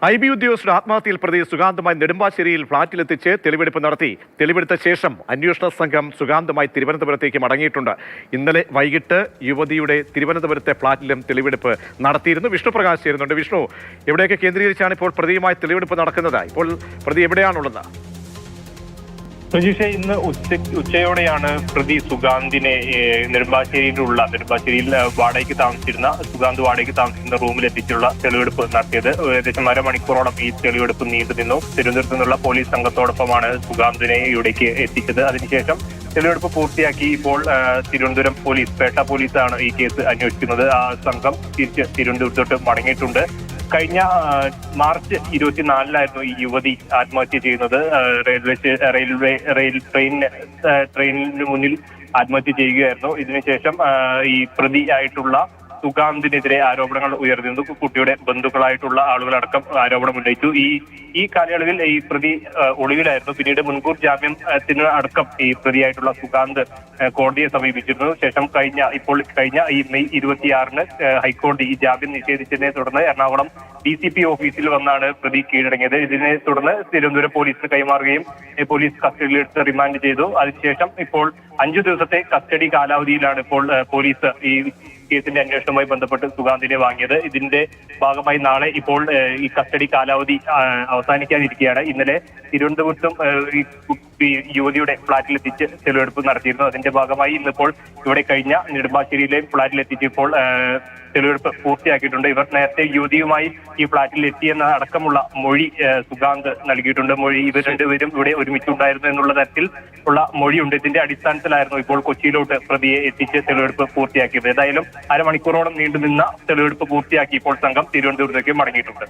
IB ഉദ്യോഗസ്ഥരുടെ ആത്മഹത്യയിൽ പ്രതി സുഗാന്തുമായി നെടുമ്പാശ്ശേരിയിൽ ഫ്ളാറ്റിലെത്തിച്ച് തെളിവെടുപ്പ് നടത്തി. തെളിവെടുത്ത ശേഷം അന്വേഷണ സംഘം സുഗാന്തുമായി തിരുവനന്തപുരത്തേക്ക് മടങ്ങിയിട്ടുണ്ട്. ഇന്നലെ വൈകിട്ട് യുവതിയുടെ തിരുവനന്തപുരത്തെ ഫ്ളാറ്റിലും തെളിവെടുപ്പ് നടത്തിയിരുന്നു. വിഷ്ണുപ്രകാശ് ചേരുന്നുണ്ട്. വിഷ്ണു, എവിടെയൊക്കെ കേന്ദ്രീകരിച്ചാണ് ഇപ്പോൾ പ്രതിയുമായി തെളിവെടുപ്പ് നടക്കുന്നത്? ഇപ്പോൾ പ്രതി എവിടെയാണുള്ളത്? പ്രജീഷ, ഇന്ന് ഉച്ചയോടെയാണ് പ്രതി സുഗാന്തിനെ നെടുമ്പാശ്ശേരിയിൽ വാടകയ്ക്ക് താമസിച്ചിരുന്ന റൂമിൽ എത്തിച്ചുള്ള തെളിവെടുപ്പ് നടത്തിയത്. ഏകദേശം അരമണിക്കൂറോളം ഈ തെളിവെടുപ്പ് നീണ്ടു നിന്നു. തിരുവനന്തപുരത്തു നിന്നുള്ള പോലീസ് സംഘത്തോടൊപ്പമാണ് സുഗാന്തിനെ ഇവിടേക്ക് എത്തിച്ചത്. അതിനുശേഷം തെളിവെടുപ്പ് പൂർത്തിയാക്കി ഇപ്പോൾ തിരുവനന്തപുരം പേട്ട പോലീസാണ് ഈ കേസ് അന്വേഷിക്കുന്നത്. ആ സംഘം തിരിച്ച് തിരുവനന്തപുരത്തോട്ട് മടങ്ങിയിട്ടുണ്ട്. കഴിഞ്ഞ മാർച്ച് 24-നായിരുന്നു ഈ യുവതി ആത്മഹത്യ ചെയ്യുന്നത്. ട്രെയിനിന് മുന്നിൽ ആത്മഹത്യ ചെയ്യുകയായിരുന്നു. ഇതിനുശേഷം ഈ പ്രതിയായിട്ടുള്ള സുഗാന്തിനെതിരെ ആരോപണങ്ങൾ ഉയർന്നിരുന്നു. കുട്ടിയുടെ ബന്ധുക്കളായിട്ടുള്ള ആളുകളടക്കം ആരോപണം ഉന്നയിച്ചു. ഈ കാലയളവിൽ ഈ പ്രതി ഒളിവിലായിരുന്നു. പിന്നീട് മുൻകൂർ ജാമ്യത്തിന് അടക്കം ഈ പ്രതിയായിട്ടുള്ള സുഗാന്ത് കോടതിയെ സമീപിച്ചിരുന്നു. ശേഷം കഴിഞ്ഞ ഈ മെയ് 26-ന് ഹൈക്കോടതി ഈ ജാമ്യം നിഷേധിച്ചതിനെ തുടർന്ന് എറണാകുളം DCP ഓഫീസിൽ വന്നാണ് പ്രതി കീഴടങ്ങിയത്. ഇതിനെ തുടർന്ന് തിരുവനന്തപുരം പോലീസിന് കൈമാറുകയും പോലീസ് കസ്റ്റഡിയിലെടുത്ത് റിമാൻഡ് ചെയ്തു. അതിനുശേഷം ഇപ്പോൾ 5 ദിവസത്തെ കസ്റ്റഡി കാലാവധിയിലാണ് ഇപ്പോൾ പോലീസ് ഈ കേസിന്റെ അന്വേഷണവുമായി ബന്ധപ്പെട്ട് സുഗാന്തിനെ വാങ്ങിയത്. ഇതിന്റെ ഭാഗമായി നാളെ ഇപ്പോൾ ഈ കസ്റ്റഡി കാലാവധി അവസാനിക്കാനിരിക്കുകയാണ്. ഇന്നലെ തിരുവനന്തപുരത്തും ഈ യുവതിയുടെ ഫ്ളാറ്റിലെത്തിച്ച് തെളിവെടുപ്പ് നടത്തിയിരുന്നു. അതിന്റെ ഭാഗമായി ഇന്നിപ്പോൾ ഇവിടെ കഴിഞ്ഞ നെടുമ്പാശ്ശേരിയിലെ ഫ്ളാറ്റിലെത്തിച്ച് ഇപ്പോൾ തെളിവെടുപ്പ് പൂർത്തിയാക്കിയിട്ടുണ്ട്. ഇവർ നേരത്തെ യുവതിയുമായി ഈ ഫ്ളാറ്റിൽ എത്തിയെന്ന അടക്കമുള്ള മൊഴി സുഗാന്ത് നൽകിയിട്ടുണ്ട്. ഇവർ രണ്ടുപേരും ഇവിടെ ഒരുമിച്ചുണ്ടായിരുന്നു എന്നുള്ള തരത്തിൽ ഉള്ള മൊഴിയുണ്ട്. ഇതിന്റെ അടിസ്ഥാനത്തിലായിരുന്നു ഇപ്പോൾ കൊച്ചിയിലോട്ട് പ്രതിയെ എത്തിച്ച് തെളിവെടുപ്പ് പൂർത്തിയാക്കിയത്. ഏതായാലും അരമണിക്കൂറോളം നീണ്ടുനിന്ന തെളിവെടുപ്പ് പൂർത്തിയാക്കി ഇപ്പോൾ സംഘം തിരുവനന്തപുരത്തേക്ക് മടങ്ങിയിട്ടുണ്ട്.